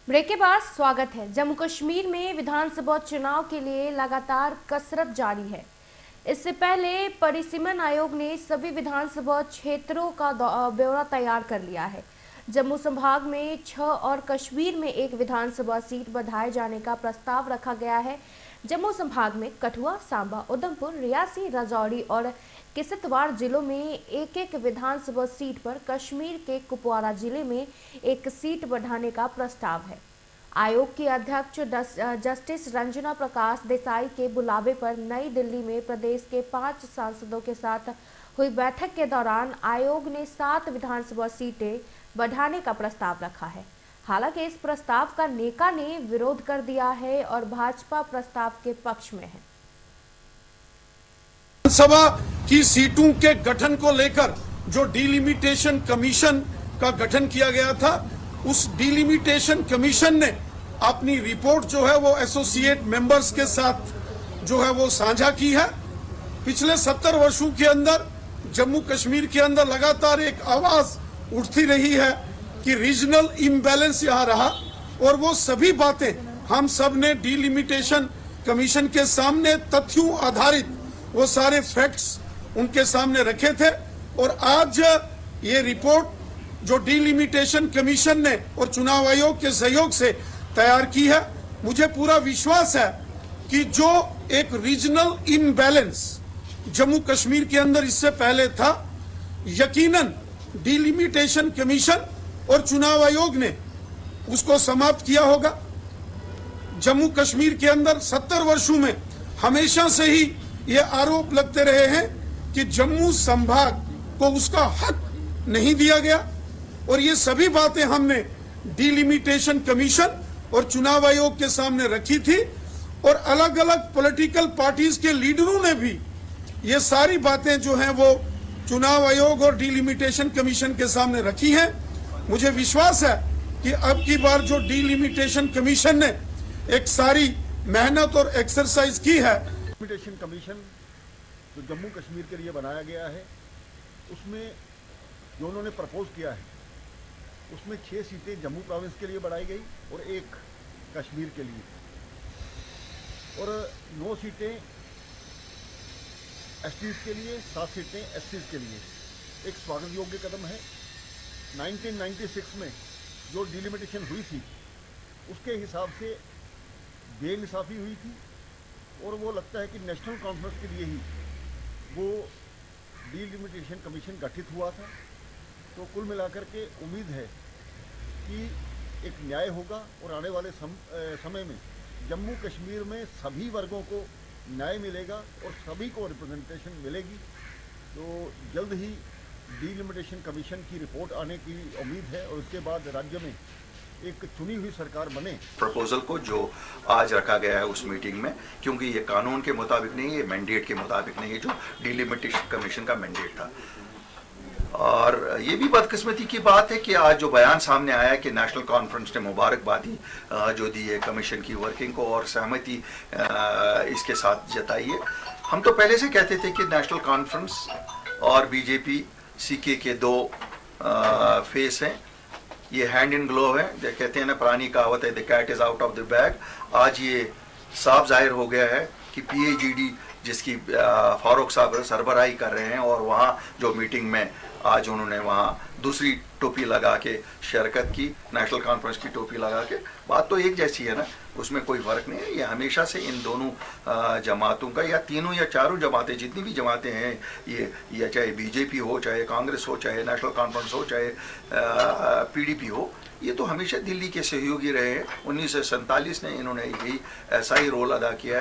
Break के बाद स्वागत है। जम्मू कश्मीर में विधानसभा चुनाव के लिए लगातार कसरत जारी है। इससे पहले परिसीमन आयोग ने सभी विधानसभा क्षेत्रों का ब्यौरा तैयार कर लिया है। जम्मू संभाग में 6 और कश्मीर में 1 विधानसभा सीट बढ़ाए जाने का प्रस्ताव रखा गया है। जम्मू संभाग में कठुआ, सांबा, उधमपुर, रियासी, राजौरी और किश्तवाड़ जिलों में एक विधानसभा सीट पर, कश्मीर के कुपवारा जिले में 1 सीट बढ़ाने का प्रस्ताव है। आयोग की अध्यक्ष जस्टिस रंजना प्रकाश देसाई के बुलावे पर नई दिल्ली में प्रदेश के 5 सांसदों के साथ हुई बैठक के दौरान आयोग ने 7 विधानसभा सीटें बढ़ाने का प्रस्ताव रखा है। हालांकि इस प्रस्ताव का नेका ने विरोध कर दिया है और भाजपा प्रस्ताव के पक्ष में है। विधानसभा की सीटों के गठन को लेकर जो डिलिमिटेशन कमीशन का गठन किया गया था, उस डिलिमिटेशन कमीशन ने अपनी रिपोर्ट जो है वो एसोसिएट मेंबर्स के साथ जो है वो साझा की है। पिछले 70 वर्षों के अंदर जम्मू कश्मीर के अंदर लगातार एक आवाज उठती रही है कि रीजनल इम्बैलेंस यहाँ रहा, और वो सभी बातें हम सब ने डिलिमिटेशन कमीशन के सामने तथ्यों आधारित वो सारे फैक्ट्स उनके सामने रखे थे। और आज ये रिपोर्ट जो डिलिमिटेशन कमीशन ने और चुनाव आयोग के सहयोग से तैयार की है, मुझे पूरा विश्वास है कि जो एक रीजनल इम्बैलेंस जम्मू कश्मीर के अंदर इससे पहले था, यकीनन डिलिमिटेशन कमीशन और चुनाव आयोग ने उसको समाप्त किया होगा। जम्मू कश्मीर के अंदर 70 वर्षों में हमेशा से ही ये आरोप लगते रहे हैं कि जम्मू संभाग को उसका हक नहीं दिया गया, और ये सभी बातें हमने डिलिमिटेशन कमीशन और चुनाव आयोग के सामने रखी थी, और अलग अलग पॉलिटिकल पार्टीज के लीडरों ने भी ये सारी बातें जो हैं वो चुनाव आयोग और डिलिमिटेशन कमीशन के सामने रखी हैं। मुझे विश्वास है कि अब की बार जो डिलिमिटेशन कमीशन ने एक सारी मेहनत और एक्सरसाइज की है, डिलिमिटेशन कमीशन जो जम्मू कश्मीर के लिए बनाया गया है, उसमें जो उन्होंने प्रपोज किया है, उसमें 6 सीटें जम्मू प्रोविंस के लिए बढ़ाई गई और 1 कश्मीर के लिए, और 9 सीटें एसटीज के लिए, 7 सीटें एससीज के लिए। एक स्वागत योग्य कदम है। 1996 में जो डिलिमिटेशन हुई थी उसके हिसाब से बेइंसाफी हुई थी, और वो लगता है कि नेशनल कॉन्फ्रेंस के लिए ही वो डिलिमिटेशन कमीशन गठित हुआ था। तो कुल मिलाकर के उम्मीद है कि एक न्याय होगा, और आने वाले समय में जम्मू कश्मीर में सभी वर्गों को न्याय मिलेगा और सभी को रिप्रेजेंटेशन मिलेगी। तो जल्द ही डिलिमिटेशन कमीशन की रिपोर्ट आने की उम्मीद है, और उसके बाद राज्य में एक चुनी हुई सरकार बने। प्रपोजल को जो आज रखा गया है उस मीटिंग में, क्योंकि ये कानून के मुताबिक नहीं है, ये मैंडेट के मुताबिक नहीं है जो डिलिमिटेशन कमीशन का मैंडेट था। और ये भी बदकिस्मती की बात है कि आज जो बयान सामने आया है कि नेशनल कॉन्फ्रेंस ने मुबारकबादी जो दी है कमीशन की वर्किंग को और सहमति इसके साथ जताई है। हम तो पहले से कहते थे कि नेशनल कॉन्फ्रेंस और बीजेपी सीके के 2 फेस हैं, ये हैंड इन ग्लोव है। जो कहते हैं ना, पुरानी कहावत है, the cat is out of the bag. आज ये साफ जाहिर हो गया है कि पीएजीडी जिसकी फारूक साहब सरबराही कर रहे हैं, और वहाँ जो मीटिंग में आज उन्होंने वहाँ दूसरी टोपी लगा के शिरकत की, नेशनल कॉन्फ्रेंस की टोपी लगा के। बात तो एक जैसी है ना, उसमें कोई फ़र्क नहीं है। ये हमेशा से इन दोनों जमातों का, या तीनों या चारों जमातें, जितनी भी जमातें हैं, ये चाहे बीजेपी हो, चाहे कांग्रेस हो, चाहे नेशनल कॉन्फ्रेंस हो, चाहे पीडीपी हो, ये तो हमेशा दिल्ली के सहयोगी रहे हैं। 1947 ने इन्होंने यही ऐसा ही रोल अदा किया है।